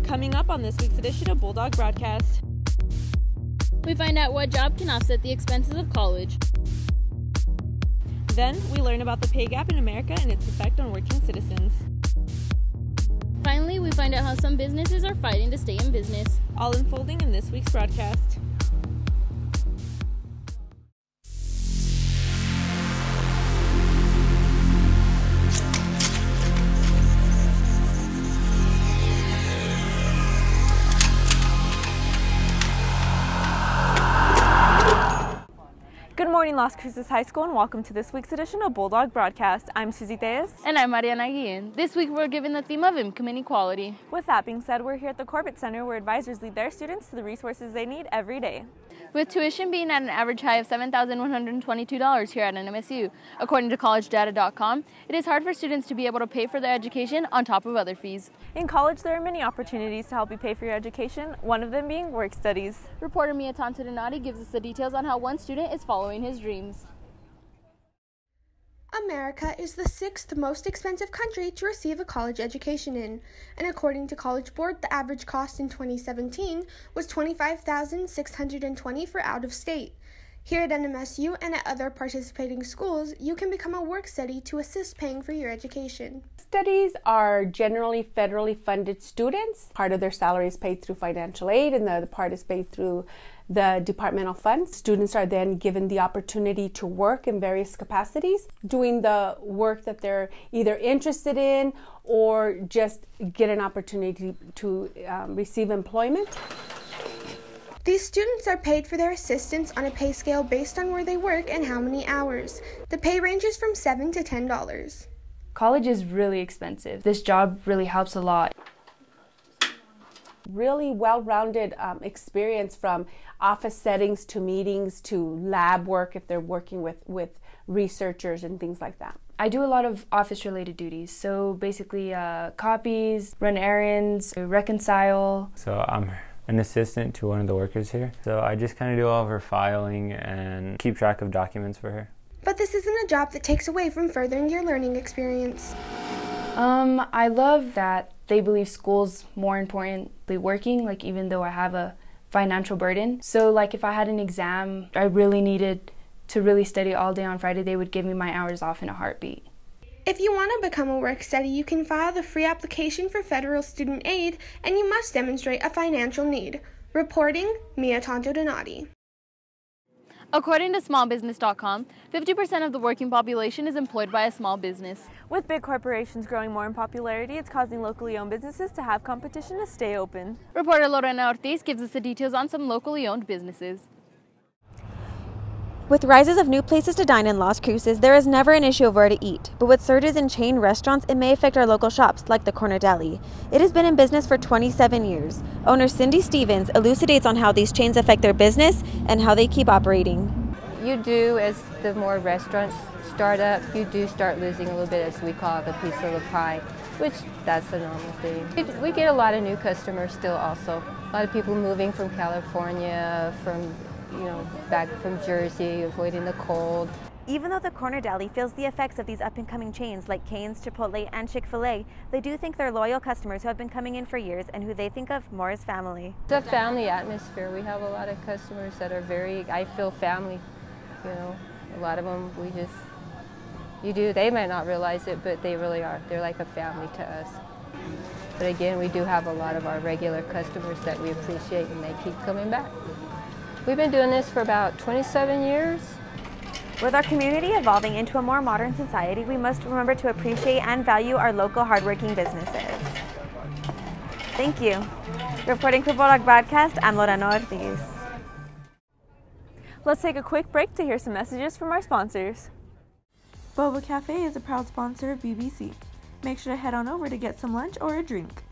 Coming up on this week's edition of Bulldog Broadcast. We find out what job can offset the expenses of college. Then, we learn about the pay gap in America and its effect on working citizens. Finally, we find out how some businesses are fighting to stay in business. All unfolding in this week's broadcast. Good morning, Las Cruces High School, and welcome to this week's edition of Bulldog Broadcast. I'm Susie Tejas. And I'm Mariana Guillen. This week we're given the theme of income inequality. With that being said, we're here at the Corbett Center where advisors lead their students to the resources they need every day. With tuition being at an average high of $7,122 here at NMSU, according to collegedata.com, it is hard for students to be able to pay for their education on top of other fees. In college, there are many opportunities to help you pay for your education, one of them being work studies. Reporter Mia Donati gives us the details on how one student is following his dreams. America is the sixth most expensive country to receive a college education in, and according to College Board, the average cost in 2017 was $25,620 for out-of-state. Here at NMSU and at other participating schools, you can become a work study to assist paying for your education. Studies are generally federally funded students. Part of their salary is paid through financial aid, and the other part is paid through the departmental funds. Students are then given the opportunity to work in various capacities, doing the work that they're either interested in or just get an opportunity to receive employment. These students are paid for their assistance on a pay scale based on where they work and how many hours. The pay ranges from $7 to $10. College is really expensive. This job really helps a lot. Really well-rounded experience from office settings to meetings to lab work if they're working with researchers and things like that. I do a lot of office-related duties, so basically copies, run errands, reconcile. So I'm an assistant to one of the workers here. So I just kind of do all of her filing and keep track of documents for her. But this isn't a job that takes away from furthering your learning experience. I love that they believe school's more importantly working, like even though I have a financial burden. So like if I had an exam, I really needed to really study all day on Friday, they would give me my hours off in a heartbeat. If you want to become a work study, you can file the free application for federal student aid, and you must demonstrate a financial need. Reporting, Mia Donati. According to smallbusiness.com, 50% of the working population is employed by a small business. With big corporations growing more in popularity, it's causing locally owned businesses to have competition to stay open. Reporter Lorena Ortiz gives us the details on some locally owned businesses. With rises of new places to dine in Las Cruces, there is never an issue of where to eat. But with surges in chain restaurants, it may affect our local shops, like the Corner Deli. It has been in business for 27 years. Owner Cindy Stevens elucidates on how these chains affect their business and how they keep operating. You do, as the more restaurants start up, you do start losing a little bit, as we call it, the piece of the pie, which that's a normal thing. We get a lot of new customers still also. A lot of people moving from California, from back from Jersey, avoiding the cold. Even though the Corner Deli feels the effects of these up-and-coming chains like Cane's, Chipotle, and Chick-fil-A, they do thank their loyal customers who have been coming in for years and who they think of more as family. It's a family atmosphere. We have a lot of customers that are I feel family. A lot of them they might not realize it, but they really are. They're like a family to us. But again, we do have a lot of our regular customers that we appreciate, and they keep coming back. We've been doing this for about 27 years. With our community evolving into a more modern society, we must remember to appreciate and value our local hardworking businesses. Thank you. Reporting for Bulldog Broadcast, I'm Lorena Ortiz. Let's take a quick break to hear some messages from our sponsors. Boba Cafe is a proud sponsor of BBC. Make sure to head on over to get some lunch or a drink.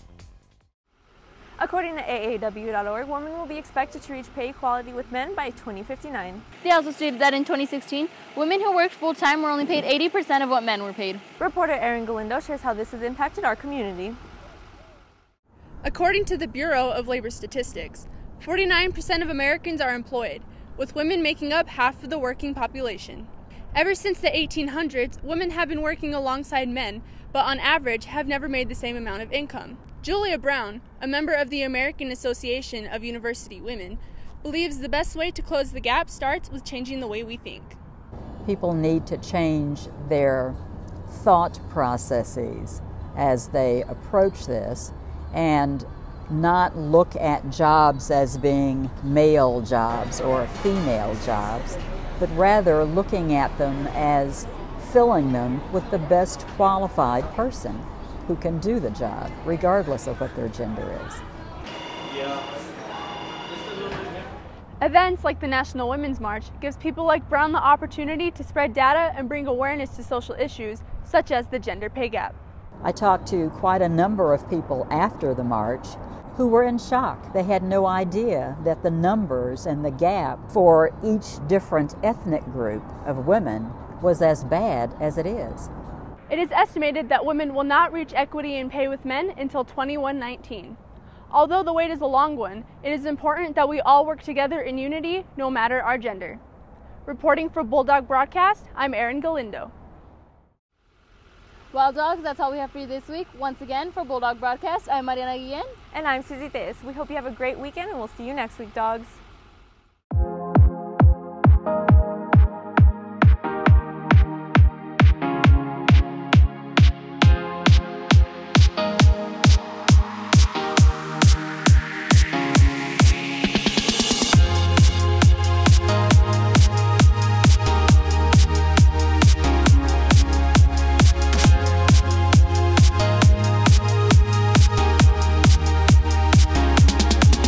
According to AAW.org, women will be expected to reach pay equality with men by 2059. They also stated that in 2016, women who worked full-time were only paid 80% of what men were paid. Reporter Erin Galindo shares how this has impacted our community. According to the Bureau of Labor Statistics, 49% of Americans are employed, with women making up half of the working population. Ever since the 1800s, women have been working alongside men, but on average have never made the same amount of income. Julia Brown, a member of the American Association of University Women, believes the best way to close the gap starts with changing the way we think. People need to change their thought processes as they approach this and not look at jobs as being male jobs or female jobs, but rather looking at them as filling them with the best qualified person who can do the job, regardless of what their gender is. Events like the National Women's March gives people like Brown the opportunity to spread data and bring awareness to social issues such as the gender pay gap. I talked to quite a number of people after the march who were in shock. They had no idea that the numbers and the gap for each different ethnic group of women was as bad as it is. It is estimated that women will not reach equity in pay with men until 2119. Although the wait is a long one, it is important that we all work together in unity, no matter our gender. Reporting for Bulldog Broadcast, I'm Erin Galindo. Well, dogs, that's all we have for you this week. Once again, for Bulldog Broadcast, I'm Mariana Guillen. And I'm Susie Theus. We hope you have a great weekend, and we'll see you next week, dogs.